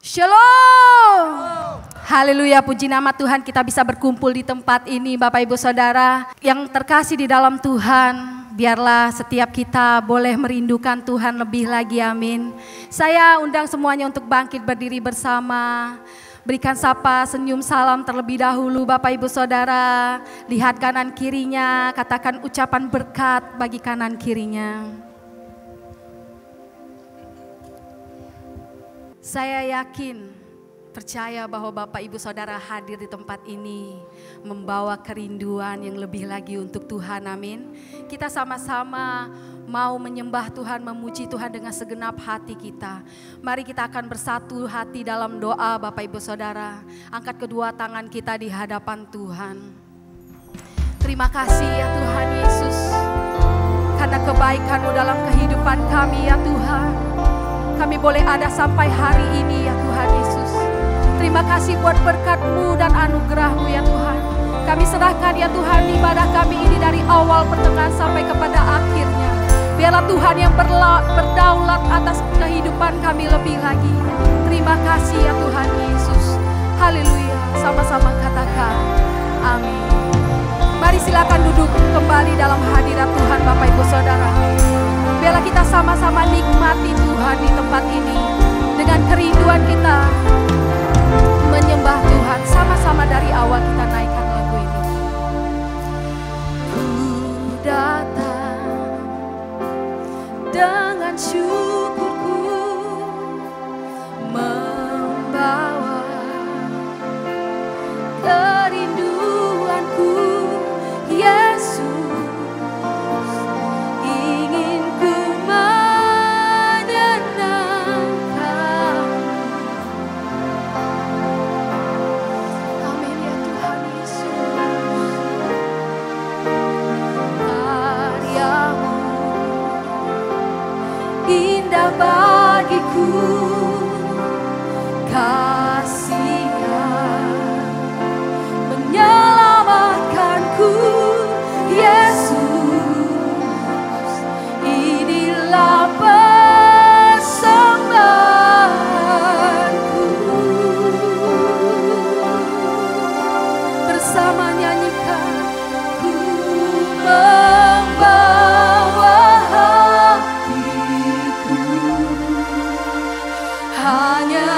Shalom. Haleluya, puji nama Tuhan kita bisa berkumpul di tempat ini Bapak Ibu Saudara yang terkasih di dalam Tuhan. Biarlah setiap kita boleh merindukan Tuhan lebih lagi, amin. Saya undang semuanya untuk bangkit berdiri bersama. Berikan sapa, senyum, salam terlebih dahulu Bapak Ibu Saudara. Lihat kanan kirinya, katakan ucapan berkat bagi kanan kirinya. Saya yakin, percaya bahwa Bapak Ibu Saudara hadir di tempat ini membawa kerinduan yang lebih lagi untuk Tuhan, amin. Kita sama-sama mau menyembah Tuhan, memuji Tuhan dengan segenap hati kita. Mari kita akan bersatu hati dalam doa Bapak Ibu Saudara. Angkat kedua tangan kita di hadapan Tuhan. Terima kasih ya Tuhan Yesus, karena kebaikan-Mu dalam kehidupan kami ya Tuhan. Kami boleh ada sampai hari ini ya Tuhan Yesus. Terima kasih buat berkat-Mu dan anugerah-Mu ya Tuhan. Kami serahkan ya Tuhan ibadah kami ini dari awal pertengahan sampai kepada akhirnya. Biarlah Tuhan yang berdaulat atas kehidupan kami lebih lagi. Terima kasih ya Tuhan Yesus. Haleluya. Sama-sama katakan amin. Mari silakan duduk kembali dalam hadirat Tuhan Bapak Ibu Saudara. Biarlah kita sama-sama nikmati Tuhan di tempat ini. Dengan kerinduan kita menyembah Tuhan. Sama-sama dari awal kita naikkan lagu ini. Ku datang dengan syukurku, membawa kerinduanku, Yesus. Ingin ku menyenangkan. Amin ya Tuhan Yesus. Karya-Mu indah bagiku, kasih-Nya menyelamatkanku, Yesus. Inilah persembahanku. Bersama nyanyikan, ku membawa hatiku, hanya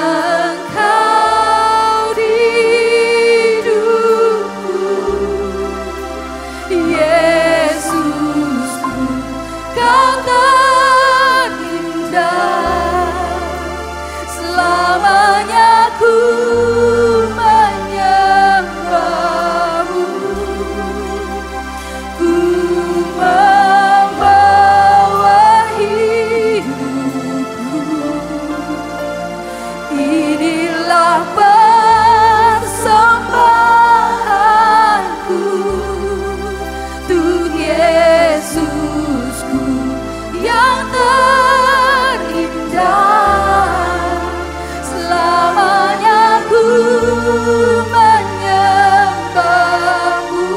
Engkau di hidupku, Yesusku, Kau terindah. Selamanya ku menyembah-Mu, ku membawa hidupku. Inilah persembahanku, Tuhan Yesusku yang terindah. Selamanya ku menyembah-Mu,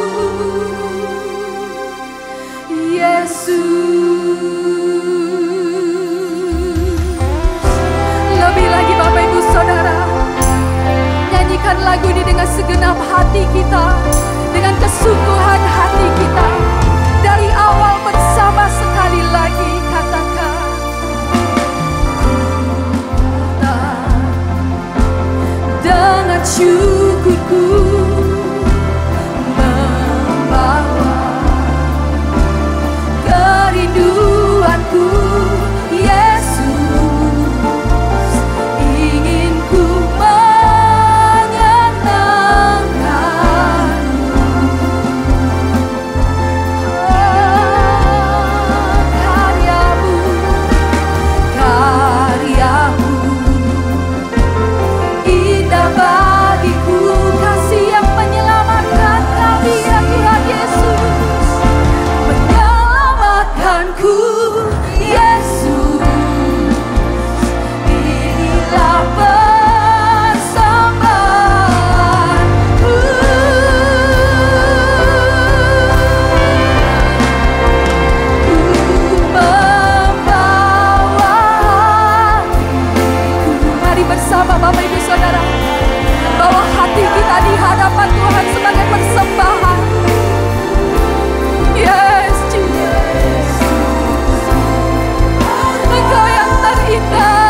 Yesus. Lebih lagi Bapak Ibu Saudara, nyanyikan lagu ini dengan segenap hati kita, dengan kesungguhan hati kita. Dari awal bersama sekali lagi katakan, dengan syukurku, membawa kerinduanku, Yesus. Ingin ku menyenangkan-Mu. Karya-Mu, karya-Mu indah bagiku, kasih bersama Bapak Ibu Saudara, bawa hati kita di hadapan Tuhan sebagai persembahan. Yes, Jesus. Engkau yang terindah.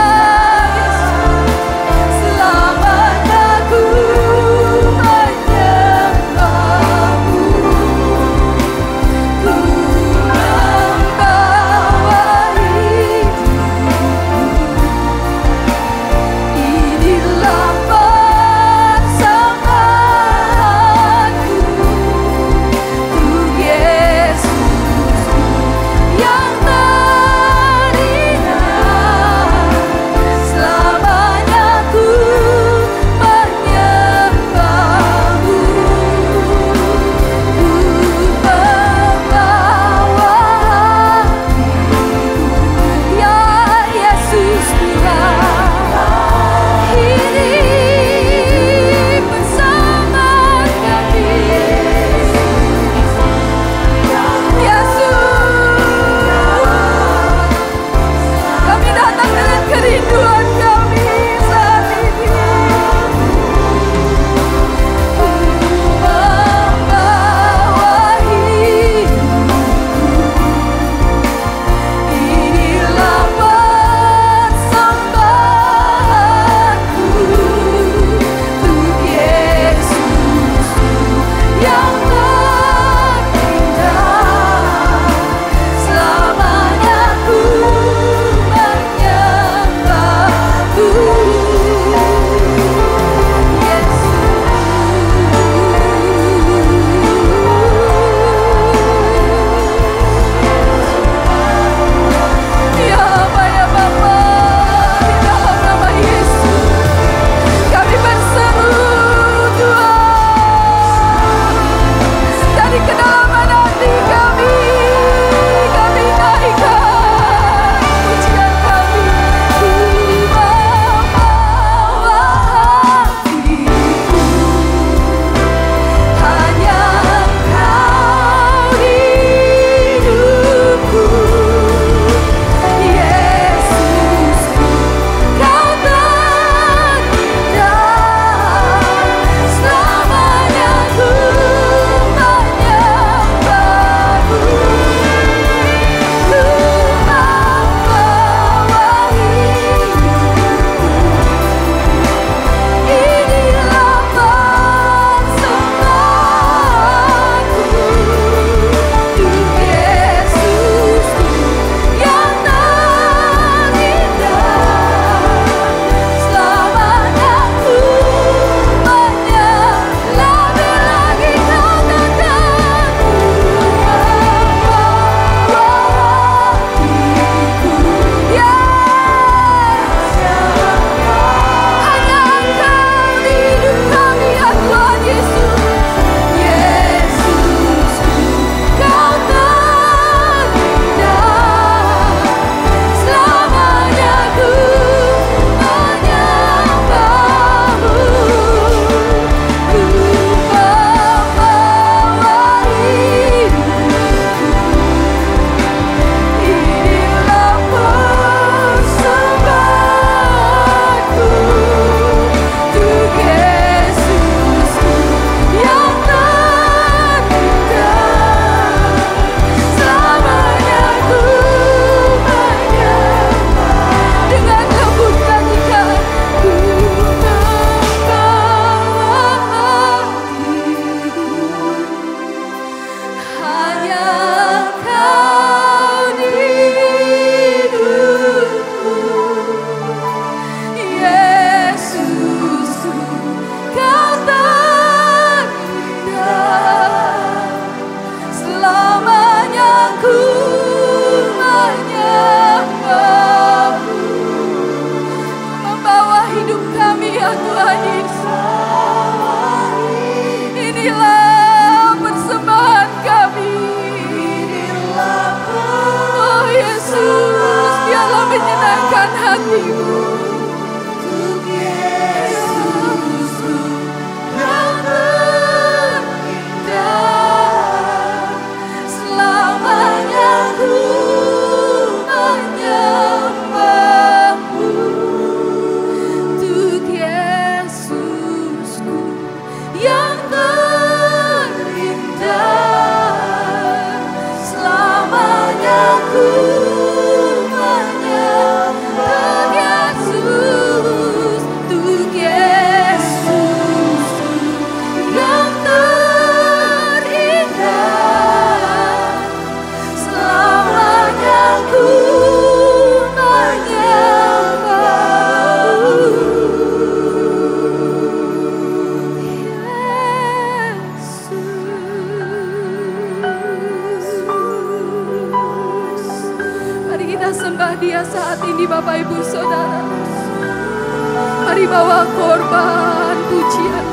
korban pujian,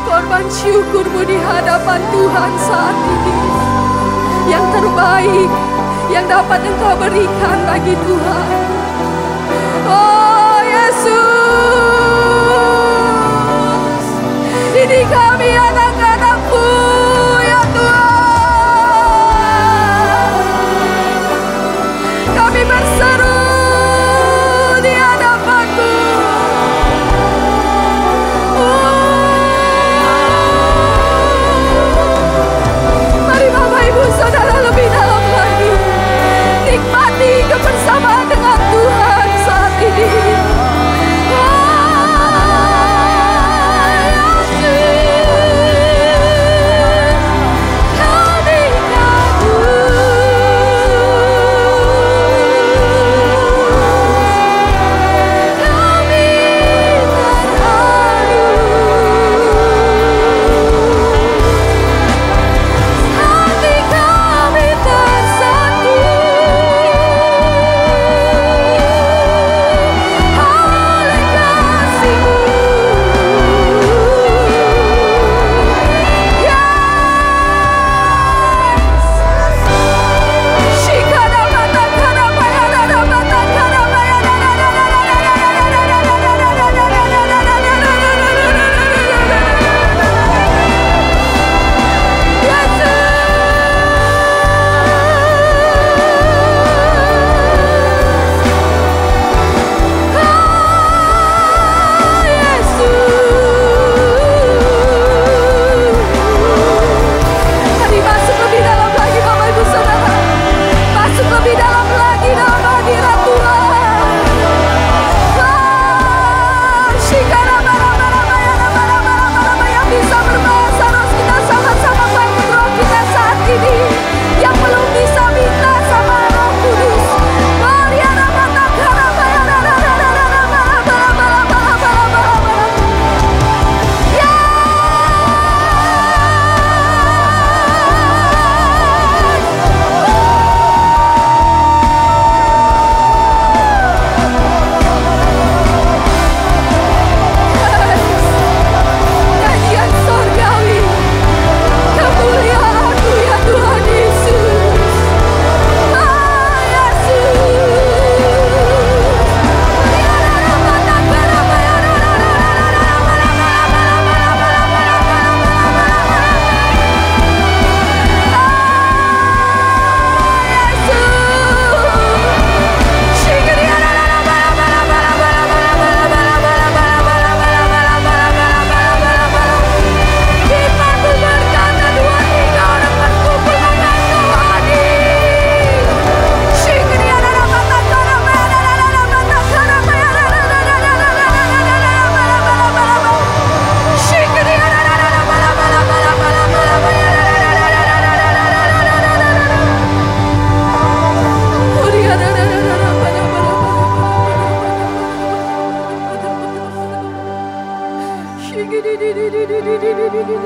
korban syukurmu di hadapan Tuhan saat ini. Yang terbaik yang dapat Engkau berikan bagi Tuhan. Oh Yesus, ini kami anak-anak-Mu ya Tuhan. Kami berseru di hadapan-Mu. Mari Bapak Ibu Saudara lebih dalam lagi nikmati kebersamaan dengan Tuhan saat ini.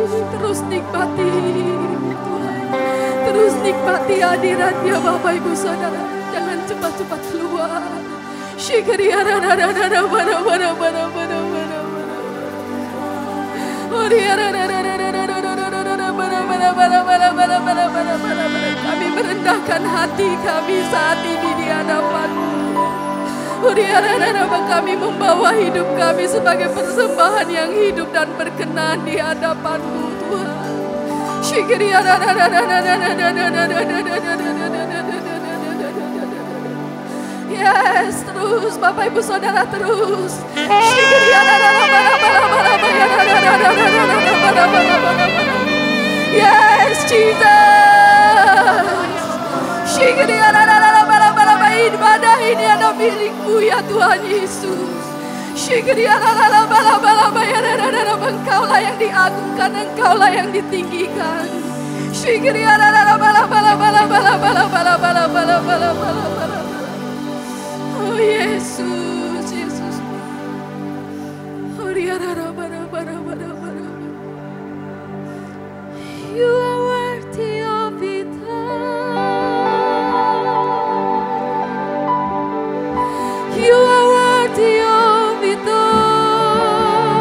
Terus nikmati Tuhan, terus nikmati hadirat-Nya Bapak Ibu Saudara. Jangan cepat-cepat keluar. Kami merendahkan hati kami saat ini di hadapan-Mu. Kami membawa hidup kami sebagai persembahan yang hidup dan berkenan di hadapan-Mu Tuhan. Yes, terus Bapak Ibu Saudara terus. Yes, Jesus. Ibadah ini adalah milik-Mu ya Tuhan Yesus. Engkau-lah yang diagungkan, Engkau-lah yang ditinggikan. Oh Yesus, Yesus. You are worthy of it all. You are worthy of it all.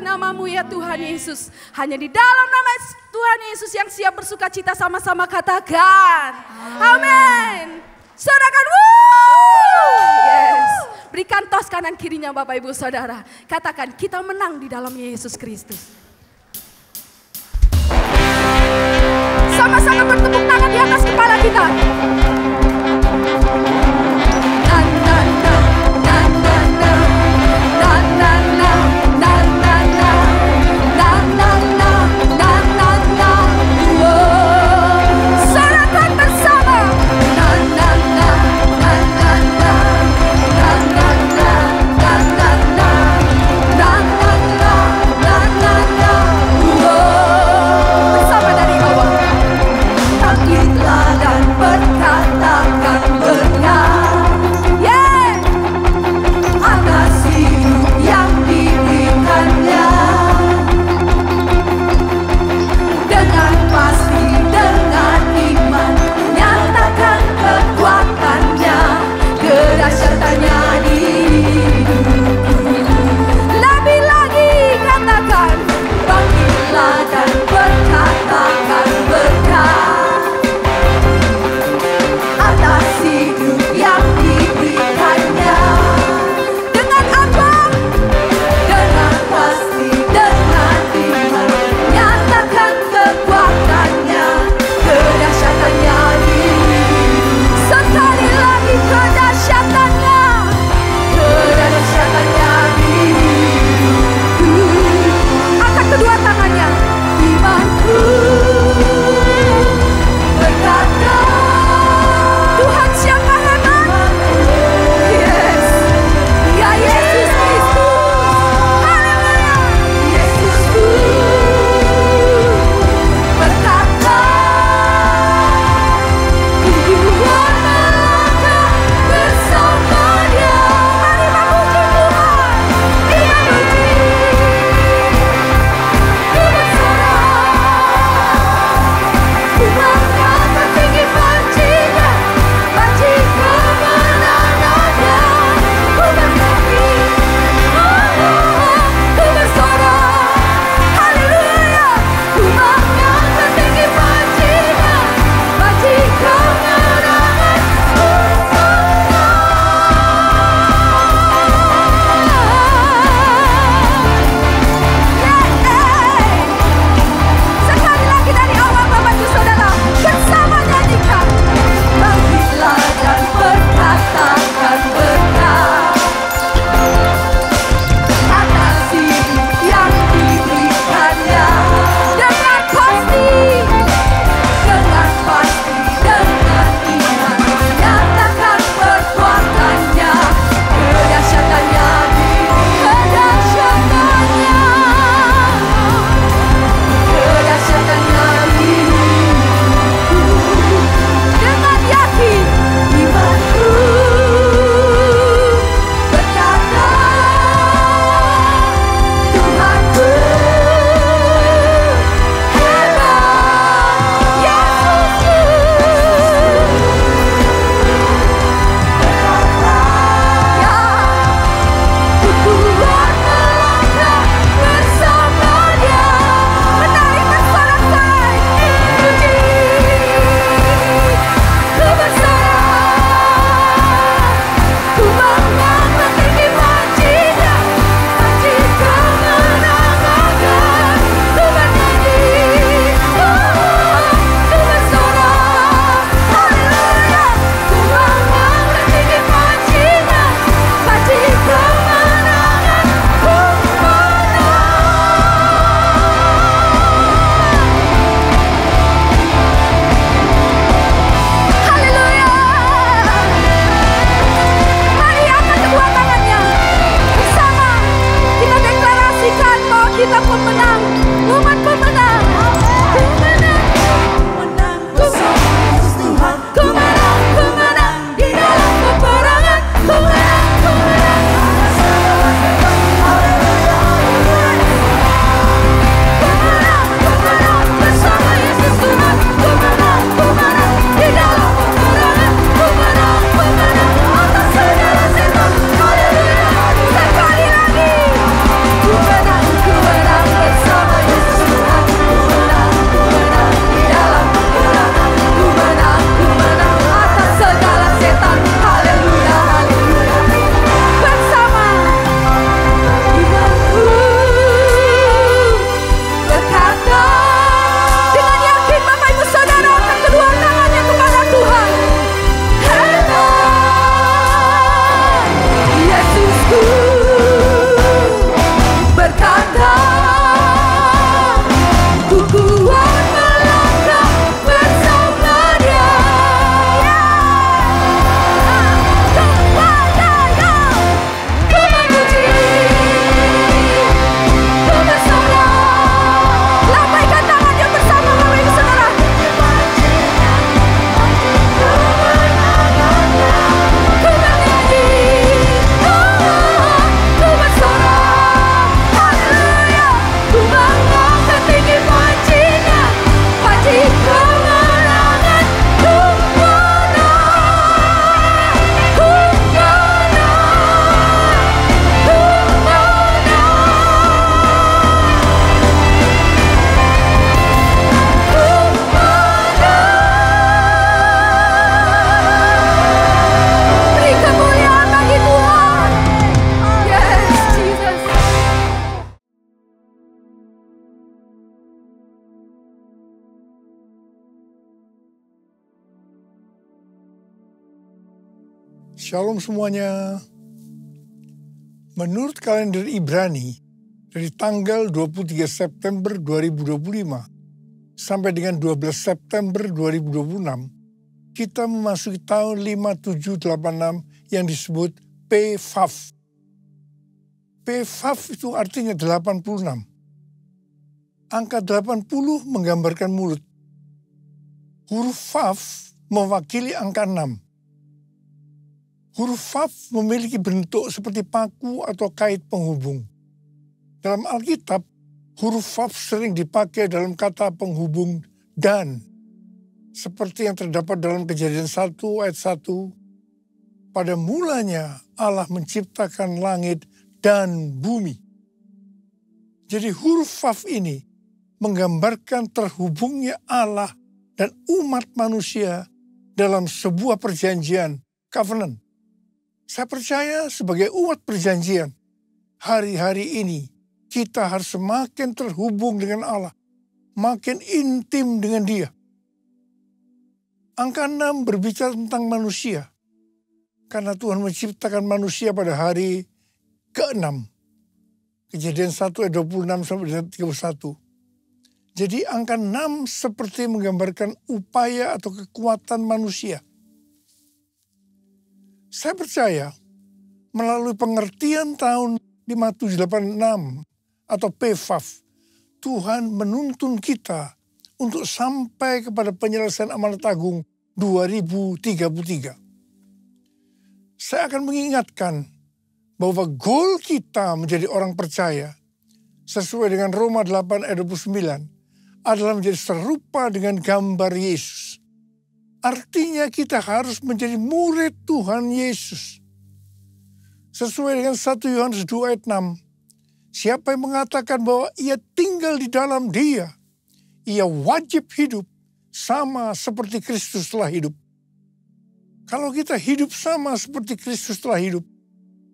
namamu ya Tuhan Yesus. Hanya di dalam nama Tuhan Yesus yang siap bersuka cita, sama-sama katakan amin. Saudara, yes. Berikan tos kanan kirinya Bapak Ibu Saudara. Katakan kita menang di dalam Yesus Kristus. Sama-sama bertepuk tangan di atas kepala kita. Shalom semuanya. Menurut kalender Ibrani, dari tanggal 23 September 2025 sampai dengan 12 September 2026, kita memasuki tahun 5786 yang disebut PVAV. PVAV itu artinya 86. Angka 80 menggambarkan mulut. Huruf VAV mewakili angka 6. Huruf VAV memiliki bentuk seperti paku atau kait penghubung. Dalam Alkitab, huruf VAV sering dipakai dalam kata penghubung dan. Seperti yang terdapat dalam Kejadian 1 ayat 1. Pada mulanya Allah menciptakan langit dan bumi. Jadi huruf VAV ini menggambarkan terhubungnya Allah dan umat manusia dalam sebuah perjanjian, covenant. Saya percaya sebagai umat perjanjian, hari-hari ini kita harus semakin terhubung dengan Allah, makin intim dengan Dia. Angka 6 berbicara tentang manusia, karena Tuhan menciptakan manusia pada hari ke-6. Kejadian 1 ayat 26 sampai 31. Jadi angka 6 seperti menggambarkan upaya atau kekuatan manusia. Saya percaya melalui pengertian tahun 5786 atau PVAV, Tuhan menuntun kita untuk sampai kepada penyelesaian amanat agung 2033. Saya akan mengingatkan bahwa goal kita menjadi orang percaya sesuai dengan Roma 8 ayat 29 adalah menjadi serupa dengan gambar Yesus. Artinya kita harus menjadi murid Tuhan Yesus. Sesuai dengan 1 Yohanes 2 ayat 6. Siapa yang mengatakan bahwa ia tinggal di dalam Dia, ia wajib hidup sama seperti Kristus telah hidup. Kalau kita hidup sama seperti Kristus telah hidup,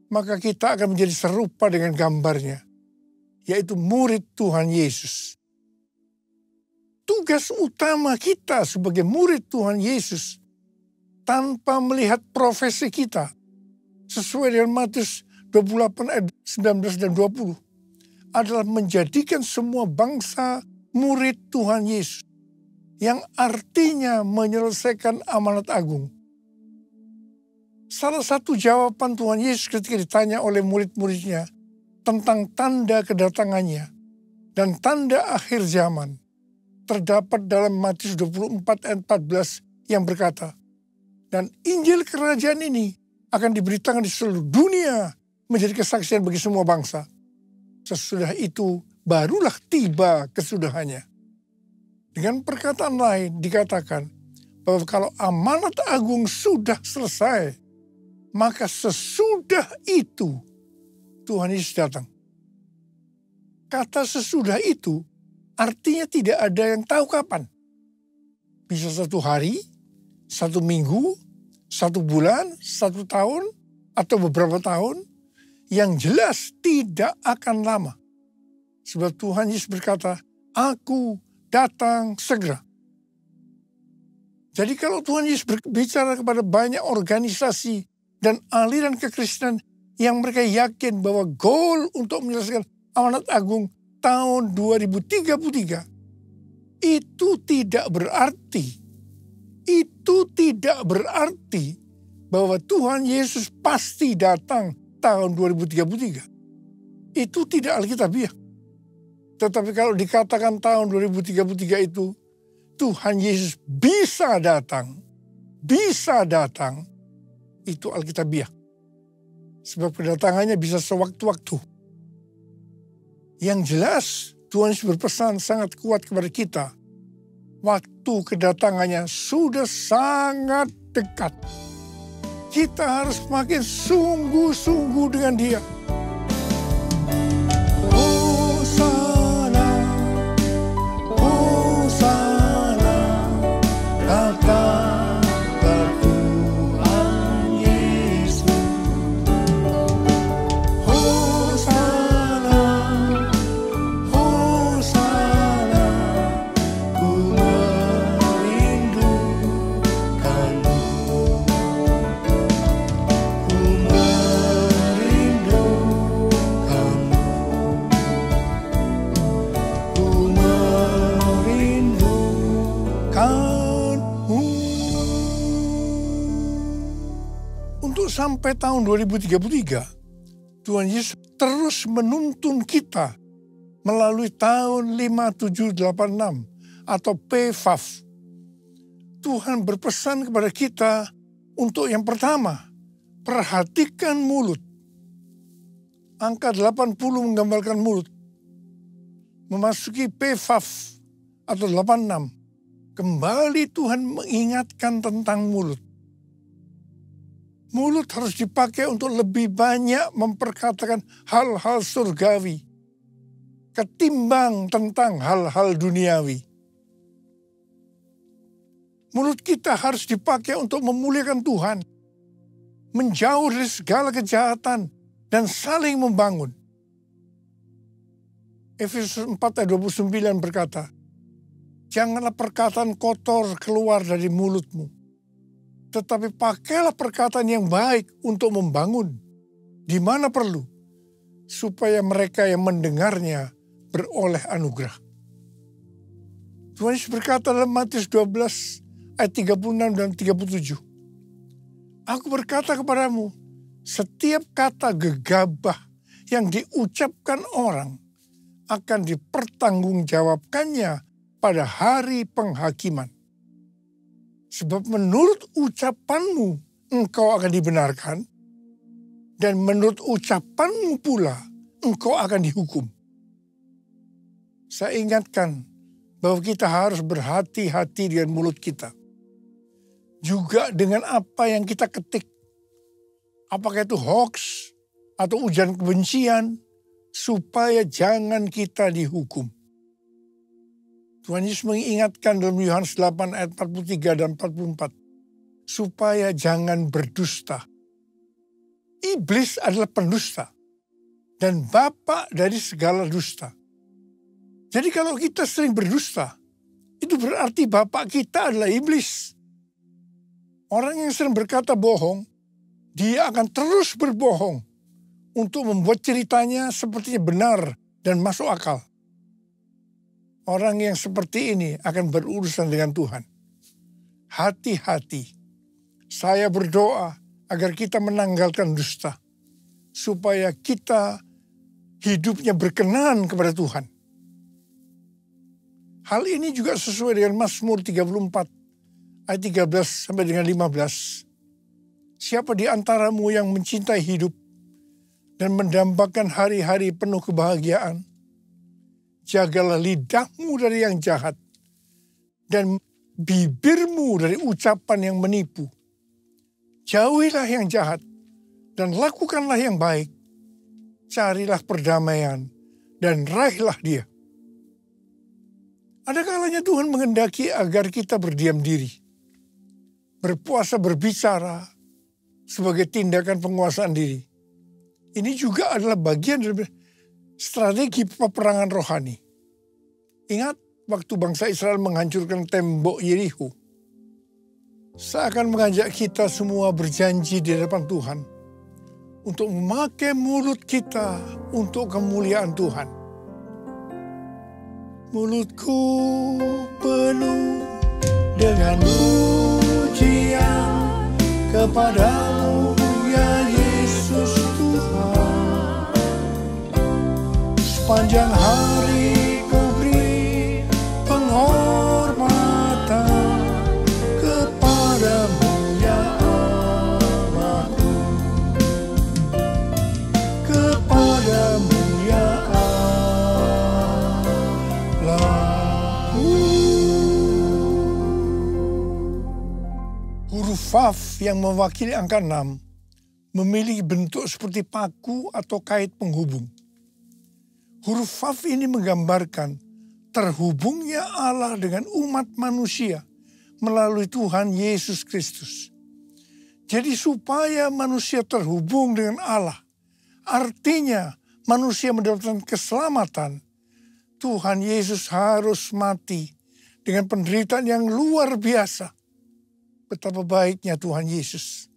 maka kita akan menjadi serupa dengan gambarnya, yaitu murid Tuhan Yesus. Tugas utama kita sebagai murid Tuhan Yesus tanpa melihat profesi kita sesuai dengan Matius 28 ayat 19 dan 20 adalah menjadikan semua bangsa murid Tuhan Yesus yang artinya menyelesaikan amanat agung. Salah satu jawaban Tuhan Yesus ketika ditanya oleh murid-muridnya tentang tanda kedatangannya dan tanda akhir zaman terdapat dalam Matius 24 ayat 14 yang berkata, dan Injil kerajaan ini akan diberitakan di seluruh dunia menjadi kesaksian bagi semua bangsa. Sesudah itu barulah tiba kesudahannya. Dengan perkataan lain dikatakan bahwa kalau amanat agung sudah selesai, maka sesudah itu Tuhan Yesus datang. Kata sesudah itu artinya tidak ada yang tahu kapan. Bisa 1 hari, 1 minggu, 1 bulan, 1 tahun, atau beberapa tahun. Yang jelas tidak akan lama. Sebab Tuhan Yesus berkata, aku datang segera. Jadi kalau Tuhan Yesus berbicara kepada banyak organisasi dan aliran kekristenan yang mereka yakin bahwa goal untuk menyelesaikan amanat agung tahun 2033, itu tidak berarti bahwa Tuhan Yesus pasti datang tahun 2033. Itu tidak alkitabiah. Tetapi kalau dikatakan tahun 2033 itu Tuhan Yesus bisa datang, itu alkitabiah. Sebab kedatangannya bisa sewaktu-waktu. Yang jelas Tuhan Yesus berpesan sangat kuat kepada kita. Waktu kedatangannya sudah sangat dekat. Kita harus makin sungguh-sungguh dengan Dia. Hosana, Hosana, datang Tuhan Yesus. Hosana, Hosana, ku merindukanmu. sampai tahun 2033, Tuhan Yesus terus menuntun kita melalui tahun 5786 atau PFAF. Tuhan berpesan kepada kita untuk yang pertama, perhatikan mulut. Angka 80 menggambarkan mulut. Memasuki PFAF atau 86, kembali Tuhan mengingatkan tentang mulut. Mulut harus dipakai untuk lebih banyak memperkatakan hal-hal surgawi ketimbang tentang hal-hal duniawi. Mulut kita harus dipakai untuk memuliakan Tuhan, menjauh dari segala kejahatan, dan saling membangun. Efesus 4 ayat 29 berkata, janganlah perkataan kotor keluar dari mulutmu, tetapi pakailah perkataan yang baik untuk membangun, di mana perlu, supaya mereka yang mendengarnya beroleh anugerah. Tuhan Yesus berkata dalam Matius 12 ayat 36 dan 37, aku berkata kepadamu, setiap kata gegabah yang diucapkan orang akan dipertanggungjawabkannya pada hari penghakiman. Sebab menurut ucapanmu engkau akan dibenarkan, dan menurut ucapanmu pula engkau akan dihukum. Saya ingatkan bahwa kita harus berhati-hati dengan mulut kita. Juga dengan apa yang kita ketik. Apakah itu hoax atau ujaran kebencian, supaya jangan kita dihukum. Tuhan Yesus mengingatkan dalam Yohanes 8 ayat 43 dan 44. Supaya jangan berdusta. Iblis adalah pendusta. Dan bapa dari segala dusta. Jadi kalau kita sering berdusta, itu berarti bapak kita adalah iblis. Orang yang sering berkata bohong, dia akan terus berbohong. Untuk membuat ceritanya sepertinya benar dan masuk akal. Orang yang seperti ini akan berurusan dengan Tuhan. Hati-hati. Saya berdoa agar kita menanggalkan dusta. Supaya kita hidupnya berkenan kepada Tuhan. Hal ini juga sesuai dengan Mazmur 34 ayat 13 sampai dengan 15. Siapa di antaramu yang mencintai hidup dan mendambakan hari-hari penuh kebahagiaan? Jagalah lidahmu dari yang jahat dan bibirmu dari ucapan yang menipu. Jauhilah yang jahat dan lakukanlah yang baik. Carilah perdamaian dan raihlah dia. Ada kalanya Tuhan menghendaki agar kita berdiam diri. Berpuasa berbicara sebagai tindakan penguasaan diri. Ini juga adalah bagian dari strategi peperangan rohani. Ingat waktu bangsa Israel menghancurkan tembok Yerikho. Saya akan mengajak kita semua berjanji di hadapan Tuhan untuk memakai mulut kita untuk kemuliaan Tuhan. Mulutku penuh dengan pujian kepadamu ya Yesus Tuhan. Sepanjang hari ku beri penghormatan kepadamu ya Allahku. Kepadamu ya Allahku. Huruf Faf yang mewakili angka 6 memiliki bentuk seperti paku atau kait penghubung. Huruf Faf ini menggambarkan terhubungnya Allah dengan umat manusia melalui Tuhan Yesus Kristus. Jadi supaya manusia terhubung dengan Allah, artinya manusia mendapatkan keselamatan, Tuhan Yesus harus mati dengan penderitaan yang luar biasa. Betapa baiknya Tuhan Yesus.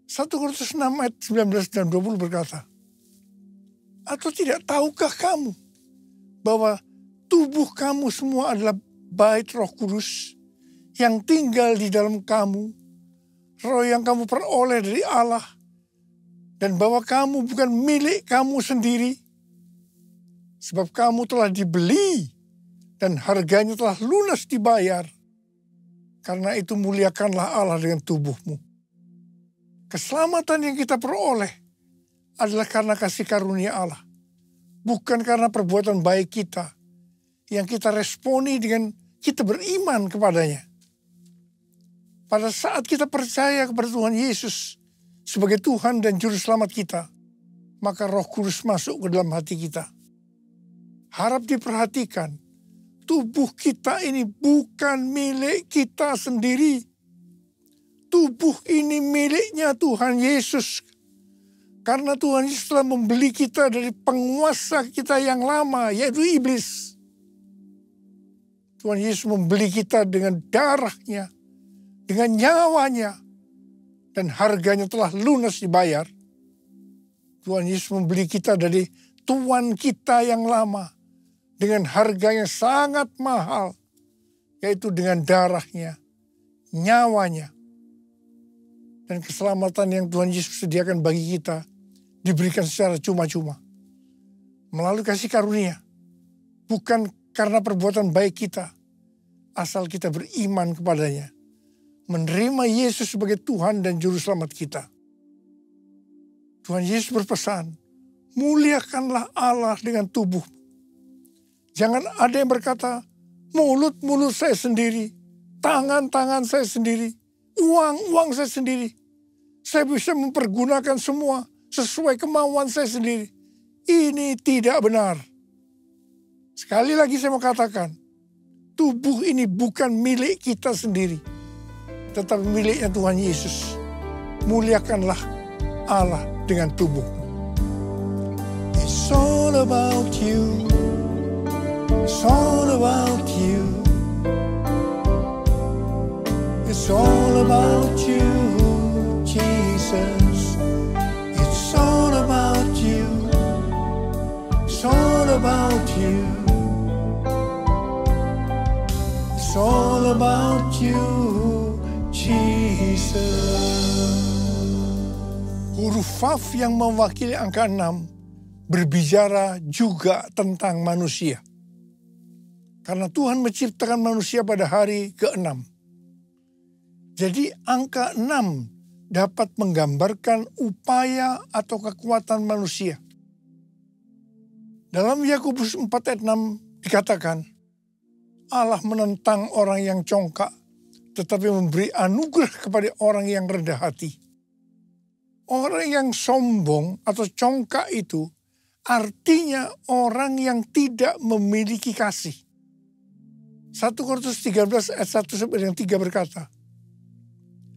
1 Korintus 6 ayat 19 dan 20 berkata, atau tidak tahukah kamu bahwa tubuh kamu semua adalah bait Roh Kudus yang tinggal di dalam kamu, roh yang kamu peroleh dari Allah, dan bahwa kamu bukan milik kamu sendiri, sebab kamu telah dibeli dan harganya telah lunas dibayar. Karena itu muliakanlah Allah dengan tubuhmu. Keselamatan yang kita peroleh adalah karena kasih karunia Allah, bukan karena perbuatan baik kita yang kita responi dengan kita beriman kepadanya. Pada saat kita percaya kepada Tuhan Yesus sebagai Tuhan dan Juru Selamat kita, maka Roh Kudus masuk ke dalam hati kita. Harap diperhatikan, tubuh kita ini bukan milik kita sendiri. Tubuh ini miliknya Tuhan Yesus. Karena Tuhan Yesus telah membeli kita dari penguasa kita yang lama, yaitu iblis. Tuhan Yesus membeli kita dengan darahnya, dengan nyawanya, dan harganya telah lunas dibayar. Tuhan Yesus membeli kita dari tuan kita yang lama, dengan harga yang sangat mahal, yaitu dengan darahnya, nyawanya. Dan keselamatan yang Tuhan Yesus sediakan bagi kita diberikan secara cuma-cuma. Melalui kasih karunia. Bukan karena perbuatan baik kita, asal kita beriman kepadanya. Menerima Yesus sebagai Tuhan dan Juru Selamat kita. Tuhan Yesus berpesan, muliakanlah Allah dengan tubuh. Jangan ada yang berkata, mulut-mulut saya sendiri, tangan-tangan saya sendiri, uang-uang saya sendiri. Saya bisa mempergunakan semua sesuai kemauan saya sendiri. Ini tidak benar. Sekali lagi saya mau katakan, tubuh ini bukan milik kita sendiri, tetapi miliknya Tuhan Yesus. Muliakanlah Allah dengan tubuh. It's all about you. It's all about you. It's all about you, Jesus. It's all about you. It's all about you. It's all about you, Jesus. Huruf Vav yang mewakili angka 6 berbicara juga tentang manusia. Karena Tuhan menciptakan manusia pada hari ke-6. Jadi angka 6 dapat menggambarkan upaya atau kekuatan manusia. Dalam Yakobus 4 ayat 6 dikatakan, Allah menentang orang yang congkak, tetapi memberi anugerah kepada orang yang rendah hati. Orang yang sombong atau congkak itu artinya orang yang tidak memiliki kasih. 1 Korintus 13 ayat 1-3 berkata,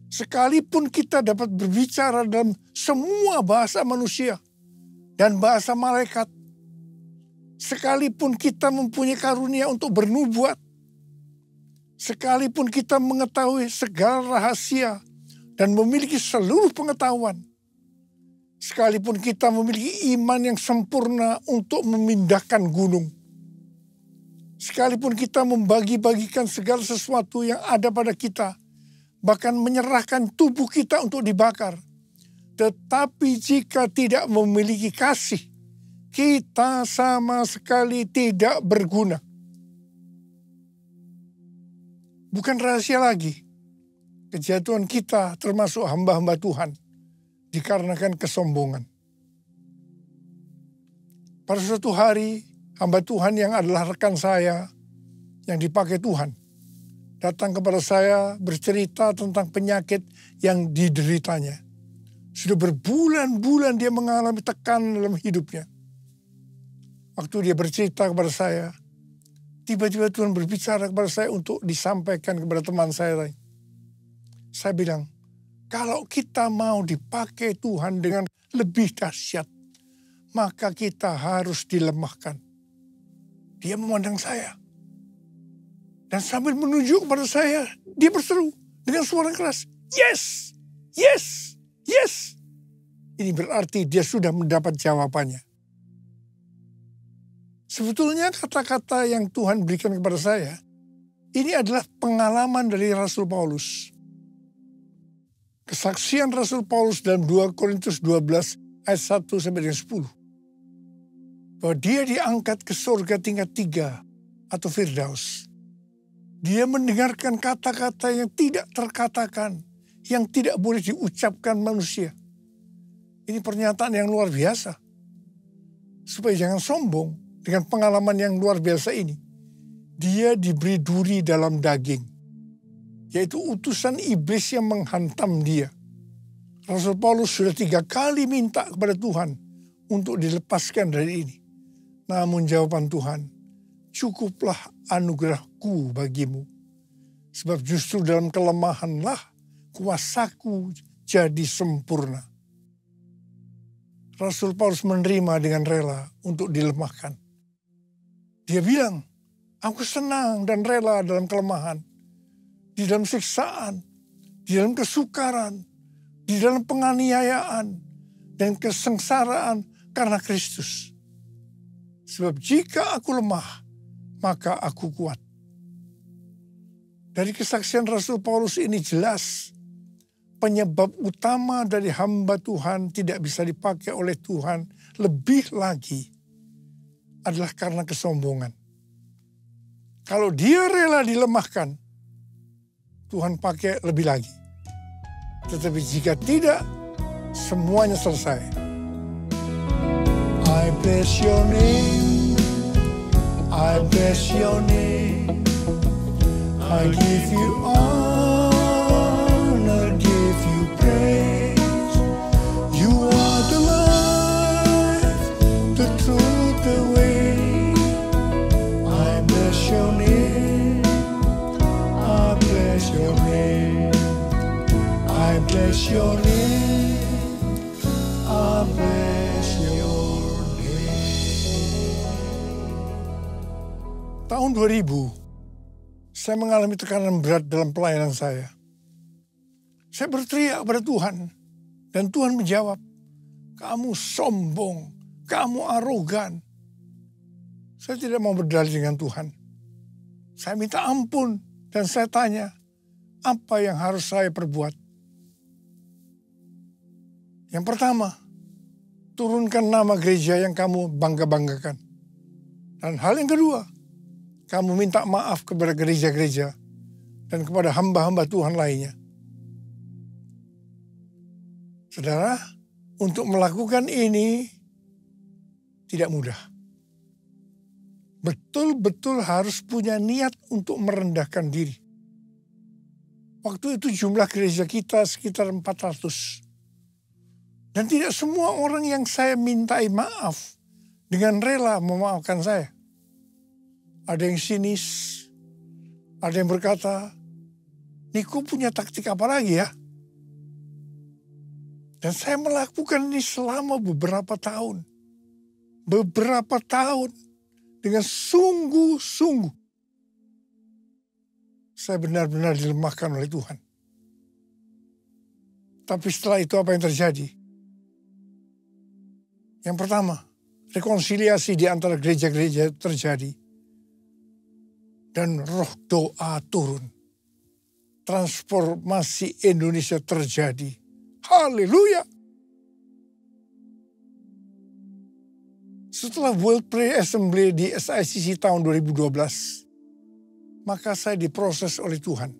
sekalipun kita dapat berbicara dalam semua bahasa manusia dan bahasa malaikat, sekalipun kita mempunyai karunia untuk bernubuat, sekalipun kita mengetahui segala rahasia dan memiliki seluruh pengetahuan, sekalipun kita memiliki iman yang sempurna untuk memindahkan gunung, sekalipun kita membagi-bagikan segala sesuatu yang ada pada kita, bahkan menyerahkan tubuh kita untuk dibakar. Tetapi jika tidak memiliki kasih, kita sama sekali tidak berguna. Bukan rahasia lagi, kejatuhan kita termasuk hamba-hamba Tuhan dikarenakan kesombongan. Pada suatu hari, hamba Tuhan yang adalah rekan saya yang dipakai Tuhan datang kepada saya bercerita tentang penyakit yang dideritanya. Sudah berbulan-bulan dia mengalami tekanan dalam hidupnya. Waktu dia bercerita kepada saya, tiba-tiba Tuhan berbicara kepada saya untuk disampaikan kepada teman saya lain. Saya bilang, kalau kita mau dipakai Tuhan dengan lebih dahsyat, maka kita harus dilemahkan. Dia memandang saya. Dan sambil menunjuk kepada saya, dia berseru dengan suara keras, yes, yes, yes. Ini berarti dia sudah mendapat jawabannya. Sebetulnya kata-kata yang Tuhan berikan kepada saya, ini adalah pengalaman dari Rasul Paulus. Kesaksian Rasul Paulus dalam 2 Korintus 12 ayat 1 sampai dengan 10. Bahwa dia diangkat ke surga tingkat 3 atau Firdaus. Dia mendengarkan kata-kata yang tidak terkatakan, yang tidak boleh diucapkan manusia. Ini pernyataan yang luar biasa. Supaya jangan sombong dengan pengalaman yang luar biasa ini. Dia diberi duri dalam daging. Yaitu utusan iblis yang menghantam dia. Rasul Paulus sudah 3 kali minta kepada Tuhan untuk dilepaskan dari ini. Namun jawaban Tuhan, cukuplah anugerahku bagimu. Sebab justru dalam kelemahanlah kuasaku jadi sempurna. Rasul Paulus menerima dengan rela untuk dilemahkan. Dia bilang, aku senang dan rela dalam kelemahan. Di dalam siksaan, di dalam kesukaran, di dalam penganiayaan, dan kesengsaraan karena Kristus. Sebab jika aku lemah, maka aku kuat. Dari kesaksian Rasul Paulus ini jelas, penyebab utama dari hamba Tuhan tidak bisa dipakai oleh Tuhan lebih lagi adalah karena kesombongan. Kalau dia rela dilemahkan, Tuhan pakai lebih lagi. Tetapi jika tidak, semuanya selesai. I bless your name, I bless your name, I give you honor, give you praise. You are the life, the truth, the way. I bless your name, I bless your name, I bless your name, I bless your name. Tahun 2000, saya mengalami tekanan berat dalam pelayanan saya. Saya berteriak kepada Tuhan. Dan Tuhan menjawab, kamu sombong, kamu arogan. Saya tidak mau berdalih dengan Tuhan. Saya minta ampun dan saya tanya, apa yang harus saya perbuat? Yang pertama, turunkan nama gereja yang kamu bangga-banggakan. Dan hal yang kedua, kamu minta maaf kepada gereja-gereja dan kepada hamba-hamba Tuhan lainnya. Saudara, untuk melakukan ini tidak mudah. Betul-betul harus punya niat untuk merendahkan diri. Waktu itu jumlah gereja kita sekitar 400. Dan tidak semua orang yang saya mintai maaf dengan rela memaafkan saya. Ada yang sinis, ada yang berkata, Niko punya taktik apa lagi ya? Dan saya melakukan ini selama beberapa tahun. Beberapa tahun dengan sungguh-sungguh. Saya benar-benar dilemahkan oleh Tuhan. Tapi setelah itu apa yang terjadi? Yang pertama, rekonsiliasi di antara gereja-gereja terjadi. Dan roh doa turun. Transformasi Indonesia terjadi. Haleluya. Setelah World Prayer Assembly di SICC tahun 2012, maka saya diproses oleh Tuhan.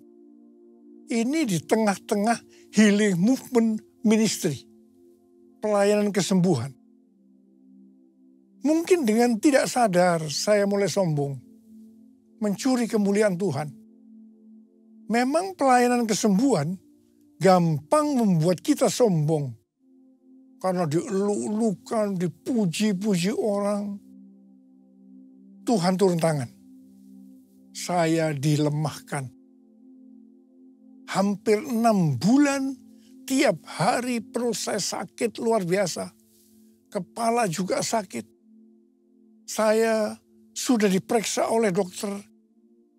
Ini di tengah-tengah healing movement ministry. Pelayanan kesembuhan. Mungkin dengan tidak sadar saya mulai sombong. Mencuri kemuliaan Tuhan. Memang pelayanan kesembuhan gampang membuat kita sombong. Karena dieluk-elukan, dipuji-puji orang. Tuhan turun tangan. Saya dilemahkan. Hampir 6 bulan, tiap hari perut saya sakit luar biasa. Kepala juga sakit. Saya sudah diperiksa oleh dokter.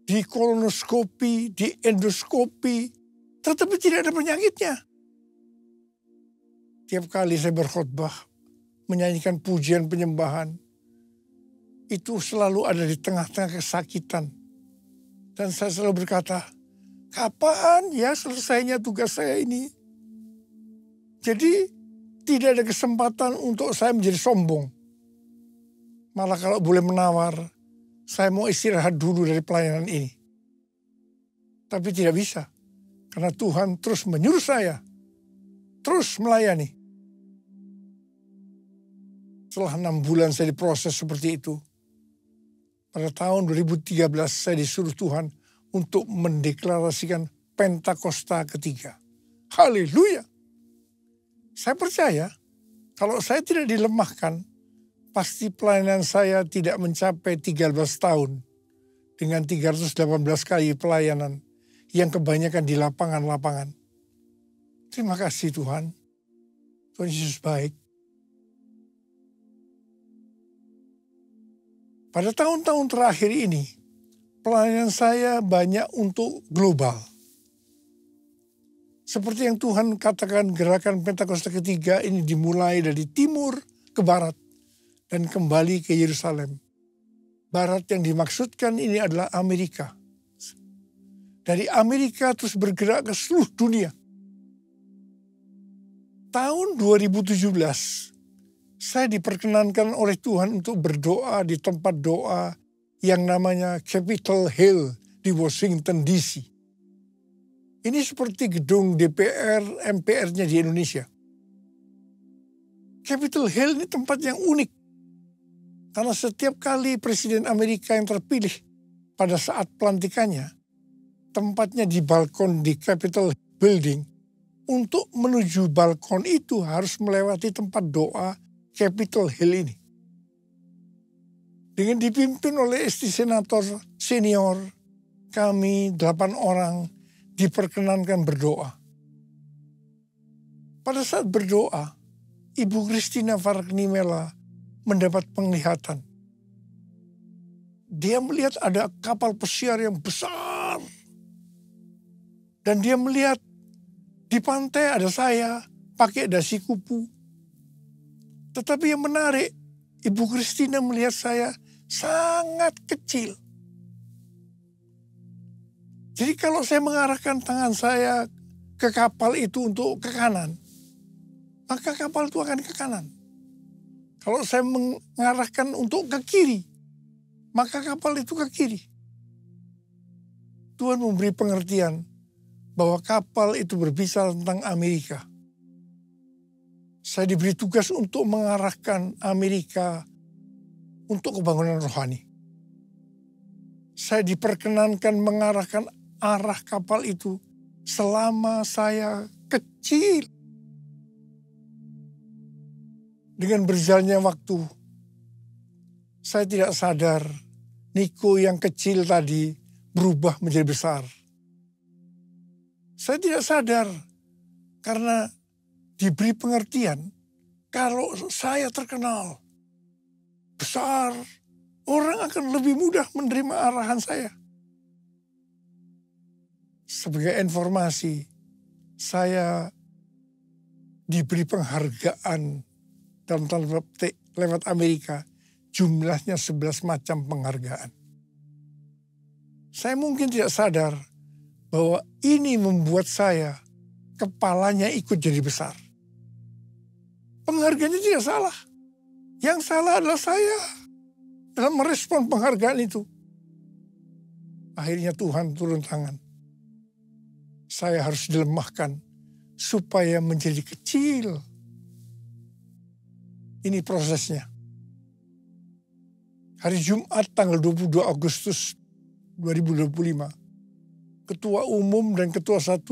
Di kolonoskopi, di endoskopi, tetapi tidak ada penyakitnya. Tiap kali saya berkhotbah, menyanyikan pujian penyembahan, itu selalu ada di tengah-tengah kesakitan. Dan saya selalu berkata, kapan ya selesainya tugas saya ini? Jadi tidak ada kesempatan untuk saya menjadi sombong. Malah kalau boleh menawar, saya mau istirahat dulu dari pelayanan ini. Tapi tidak bisa. Karena Tuhan terus menyuruh saya. Terus melayani. Setelah 6 bulan saya diproses seperti itu. Pada tahun 2013 saya disuruh Tuhan untuk mendeklarasikan Pentakosta ketiga. Haleluya. Saya percaya kalau saya tidak dilemahkan, pasti pelayanan saya tidak mencapai 13 tahun dengan 318 kali pelayanan yang kebanyakan di lapangan-lapangan. Terima kasih Tuhan. Tuhan Yesus baik. Pada tahun-tahun terakhir ini, pelayanan saya banyak untuk global. Seperti yang Tuhan katakan, gerakan Pentakosta ketiga ini dimulai dari timur ke barat dan kembali ke Yerusalem. Barat yang dimaksudkan ini adalah Amerika. Dari Amerika terus bergerak ke seluruh dunia. Tahun 2017, saya diperkenankan oleh Tuhan untuk berdoa di tempat doa yang namanya Capitol Hill di Washington DC. Ini seperti gedung DPR, MPR-nya di Indonesia. Capitol Hill ini tempat yang unik. Karena setiap kali Presiden Amerika yang terpilih pada saat pelantikannya, tempatnya di balkon di Capitol Building. Untuk menuju balkon itu harus melewati tempat doa Capitol Hill ini. Dengan dipimpin oleh istri senator senior, kami 8 orang diperkenankan berdoa. Pada saat berdoa, Ibu Christina Fargnimela mendapat penglihatan. Dia melihat ada kapal pesiar yang besar. Dan dia melihat di pantai ada saya pakai dasi kupu. Tetapi yang menarik, Ibu Christina melihat saya sangat kecil. Jadi kalau saya mengarahkan tangan saya ke kapal itu untuk ke kanan, maka kapal itu akan ke kanan. Kalau saya mengarahkan untuk ke kiri, maka kapal itu ke kiri. Tuhan memberi pengertian bahwa kapal itu berbicara tentang Amerika. Saya diberi tugas untuk mengarahkan Amerika untuk kebangunan rohani. Saya diperkenankan mengarahkan arah kapal itu selama saya kecil. Dengan berjalannya waktu, saya tidak sadar Niko yang kecil tadi berubah menjadi besar. Saya tidak sadar karena diberi pengertian kalau saya terkenal besar, orang akan lebih mudah menerima arahan saya. Sebagai informasi, saya diberi penghargaan dalam tanda petik lewat Amerika, jumlahnya 11 macam penghargaan. Saya mungkin tidak sadar bahwa ini membuat saya, kepalanya ikut jadi besar. Penghargaannya tidak salah. Yang salah adalah saya dalam merespon penghargaan itu. Akhirnya Tuhan turun tangan. Saya harus dilemahkan supaya menjadi kecil. Ini prosesnya. Hari Jumat tanggal 22 Agustus 2025, Ketua Umum dan Ketua 1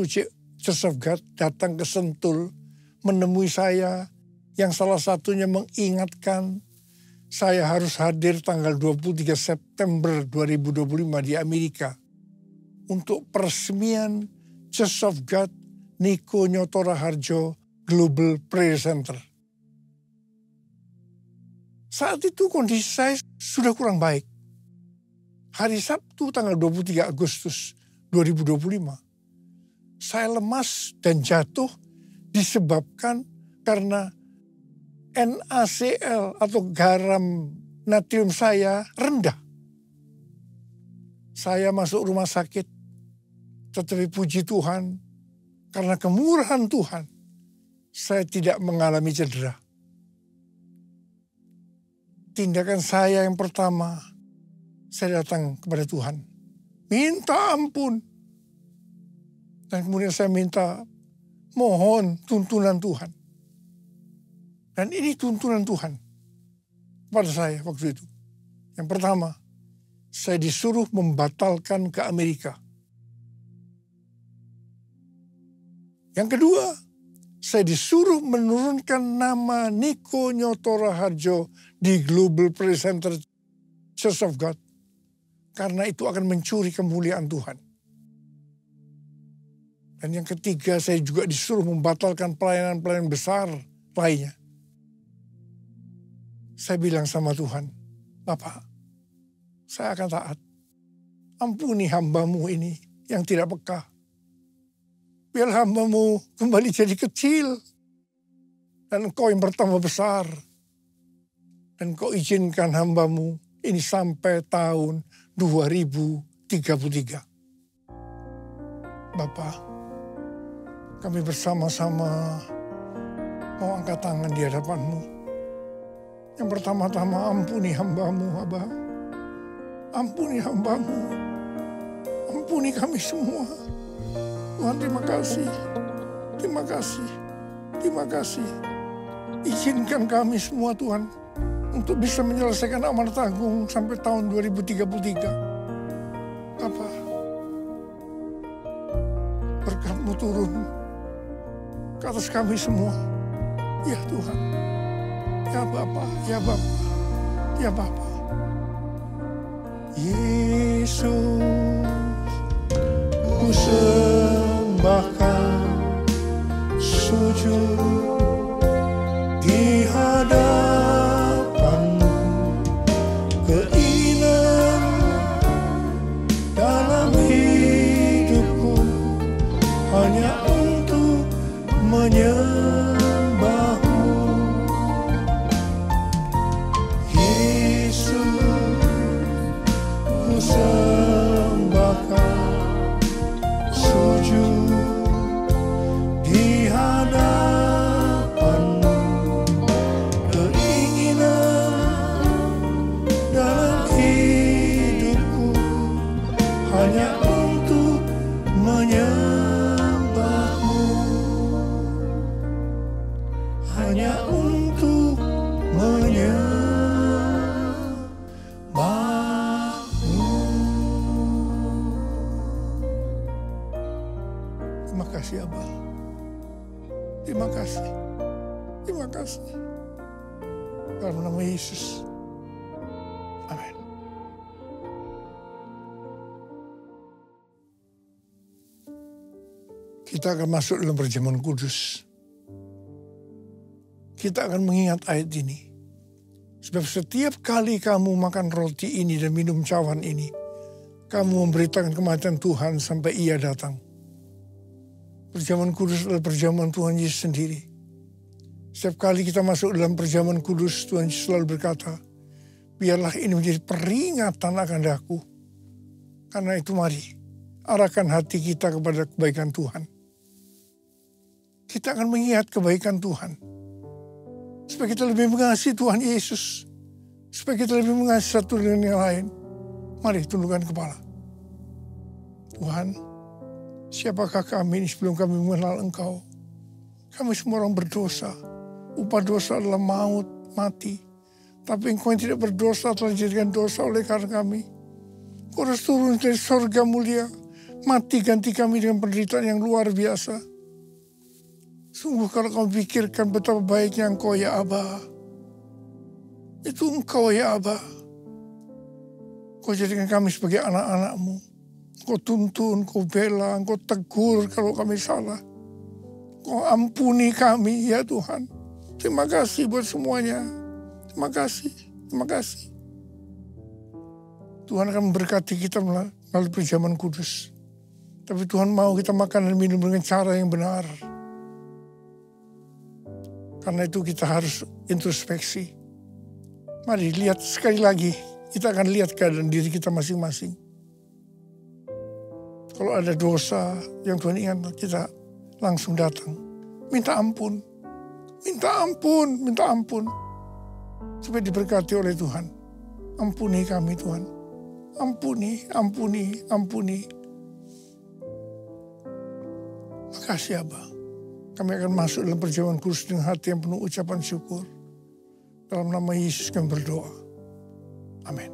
Church of God datang ke Sentul menemui saya, yang salah satunya mengingatkan saya harus hadir tanggal 23 September 2025 di Amerika untuk peresmian Church of God Niko Nyoto Raharjo Global Prayer Center. Saat itu kondisi saya sudah kurang baik. Hari Sabtu tanggal 23 Agustus 2025, saya lemas dan jatuh disebabkan karena NaCl atau garam natrium saya rendah. Saya masuk rumah sakit, tetapi puji Tuhan, karena kemurahan Tuhan, saya tidak mengalami cedera. Tindakan saya yang pertama, saya datang kepada Tuhan. Minta ampun. Dan kemudian saya minta, mohon tuntunan Tuhan. Dan ini tuntunan Tuhan pada saya waktu itu. Yang pertama, saya disuruh membatalkan ke Amerika. Yang kedua, saya disuruh menurunkan nama Niko Nyoto Raharjo di Global Praise Center Church of God. Karena itu akan mencuri kemuliaan Tuhan. Dan yang ketiga, saya juga disuruh membatalkan pelayanan-pelayanan besar lainnya. Saya bilang sama Tuhan, Bapak, saya akan taat. Ampuni hamba-Mu ini yang tidak peka. Biar hamba-Mu kembali jadi kecil. Dan Engkau yang bertambah besar. Dan Engkau izinkan hamba-Mu ini sampai tahun 2033. Bapak, kami bersama-sama mau angkat tangan di hadapan-Mu. Yang pertama-tama ampuni hamba-Mu, Abah. Ampuni hamba-Mu. Ampuni kami semua. Tuhan, terima kasih. Terima kasih. Terima kasih. Izinkan kami semua, Tuhan, untuk bisa menyelesaikan amanat agung sampai tahun 2033. Bapa, berkat-Mu turun ke atas kami semua. Ya Tuhan. Ya Bapa, ya Bapa, ya Bapa. Yesus, ku sembahkan, sujud di hadapan-Mu, keinginan dalam hidupku hanya untuk menyembah-Mu. Yesus, ku sembahkan, sujud di hadapan-Mu, keinginan dalam hidupku hanya untuk menyembah-Mu, hanya untuk menyembah-Mu. Terima kasih, Abah. Terima kasih. Terima kasih. Dalam nama Yesus. Amin. Kita akan masuk dalam perjamuan kudus. Kita akan mengingat ayat ini. Sebab setiap kali kamu makan roti ini dan minum cawan ini, kamu memberitakan kematian Tuhan sampai Ia datang. Perjamuan kudus adalah perjamuan Tuhan Yesus sendiri. Setiap kali kita masuk dalam perjamuan kudus, Tuhan Yesus selalu berkata, biarlah ini menjadi peringatan akan aku. Karena itu mari, arahkan hati kita kepada kebaikan Tuhan. Kita akan mengingat kebaikan Tuhan. Supaya kita lebih mengasihi Tuhan Yesus. Supaya kita lebih mengasihi satu dengan yang lain. Mari tundukkan kepala. Tuhan, siapakah kami ini sebelum kami mengenal Engkau? Kami semua orang berdosa. Upah dosa adalah maut, mati. Tapi Engkau yang tidak berdosa telah dijadikan dosa oleh karena kami. Engkau harus turun dari sorga mulia. Mati ganti kami dengan penderitaan yang luar biasa. Sungguh kalau kau pikirkan betapa baiknya Engkau ya Abah. Itu Engkau ya Abah. Kau jadikan kami sebagai anak-anak-Mu. Kau tuntun, kau bela, kau tegur kalau kami salah. Kau ampuni kami ya Tuhan. Terima kasih buat semuanya. Terima kasih, terima kasih. Tuhan akan memberkati kita melalui perjamuan kudus. Tapi Tuhan mau kita makan dan minum dengan cara yang benar. Karena itu kita harus introspeksi. Mari lihat sekali lagi. Kita akan lihat keadaan diri kita masing-masing. Kalau ada dosa yang Tuhan ingat, kita langsung datang. Minta ampun. Minta ampun. Supaya diberkati oleh Tuhan. Ampuni kami Tuhan. Ampuni. Makasih Abah. Kami akan masuk dalam perjamuan kudus dengan hati yang penuh ucapan syukur. Dalam nama Yesus kami berdoa. Amin.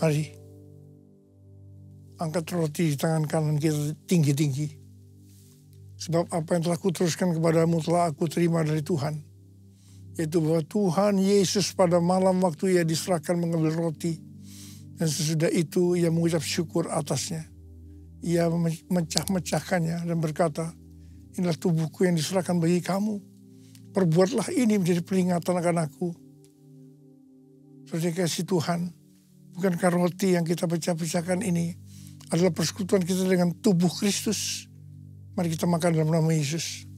Mari. Angkat roti di tangan kanan kita tinggi-tinggi. Sebab apa yang telah kuteruskan kepadamu telah aku terima dari Tuhan. Yaitu bahwa Tuhan Yesus pada malam waktu ia diserahkan mengambil roti. Dan sesudah itu ia mengucap syukur atasnya. Ia memecah-mecahkannya dan berkata, inilah tubuhku yang diserahkan bagi kamu. Perbuatlah ini menjadi peringatan akan aku. Saudara kasih Tuhan, bukankah roti yang kita pecah-pecahkan ini adalah persekutuan kita dengan tubuh Kristus? Mari kita makan dalam nama Yesus.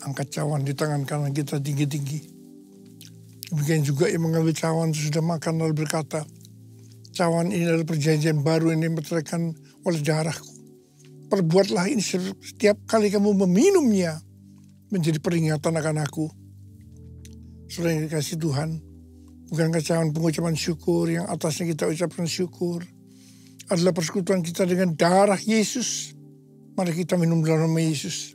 Angkat cawan di tangan kanan kita tinggi-tinggi. Demikian juga yang mengambil cawan sesudah makan lalu berkata, cawan ini adalah perjanjian baru yang dimeteraikan oleh darahku. Perbuatlah ini setiap kali kamu meminumnya menjadi peringatan akan aku. Saudara yang dikasih Tuhan, bukankah cawan pengucapan syukur yang atasnya kita ucapkan syukur adalah persekutuan kita dengan darah Yesus? Mari kita minum dalam nama Yesus.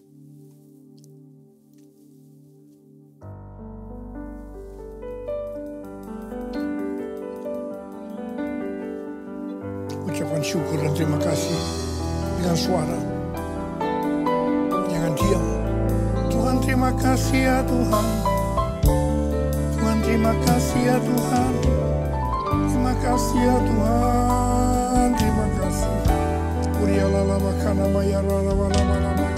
Ucapan syukur dan terima kasih dengan suara. Jangan diam. Tuhan terima kasih ya Tuhan. Tuhan terima kasih ya Tuhan. Terima kasih ya Tuhan. Terima kasih. Urialala makana mayarala wala wala wala.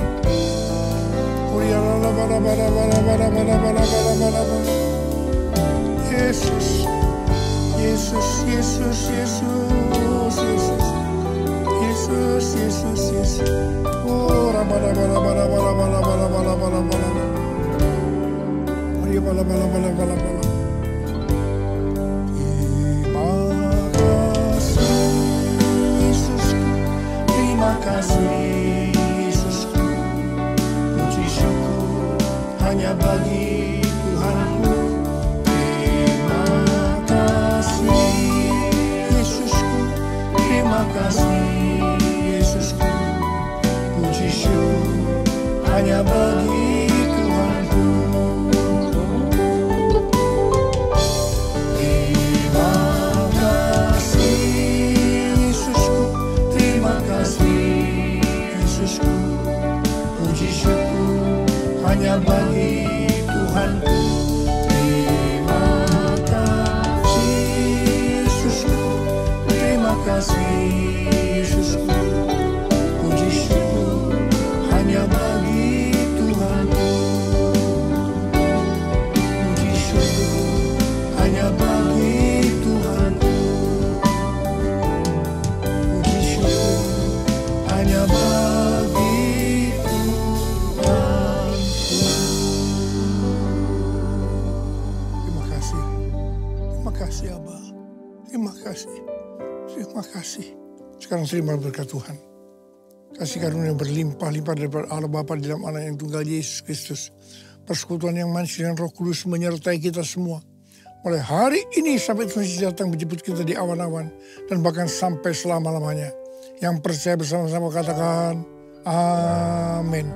Urialala wala wala wala wala wala wala wala wala. Yesus. Yesus, Yesus, Yesus, Yesus, Yesus, Yesus, Yesus. Oh, bala bala bala bala bala bala bala bala bala. Mari bala bala bala bala bala. Terima kasih Yesusku, terima kasih Yesusku. Puji syukur hanya bagi Tuhanku. Terima kasih Yesusku, puji syukur hanya bagi Tuhanku. Terima kasih Yesusku, terima kasih Yesusku, puji syukur hanya bagi Tuhanku. Terima kasih Yesusku, terima kasih Yesusku, puji syukur hanya bagi Tuhanku. Puji syukur hanya bagi Tuhanku. Puji syukur hanya bagi Tuhanku. Terima kasih. Terima kasih Abah. Terima kasih. Terima kasih. Sekarang terima berkat Tuhan. Kasih karunia berlimpah-limpah daripada Allah Bapa di dalam Anak yang tunggal Yesus Kristus. Persekutuan yang manis dengan Roh Kudus menyertai kita semua. Mulai hari ini sampai Tuhan Yesus datang menjemput kita di awan-awan. Dan bahkan sampai selama-lamanya. Yang percaya bersama-sama katakan, amin.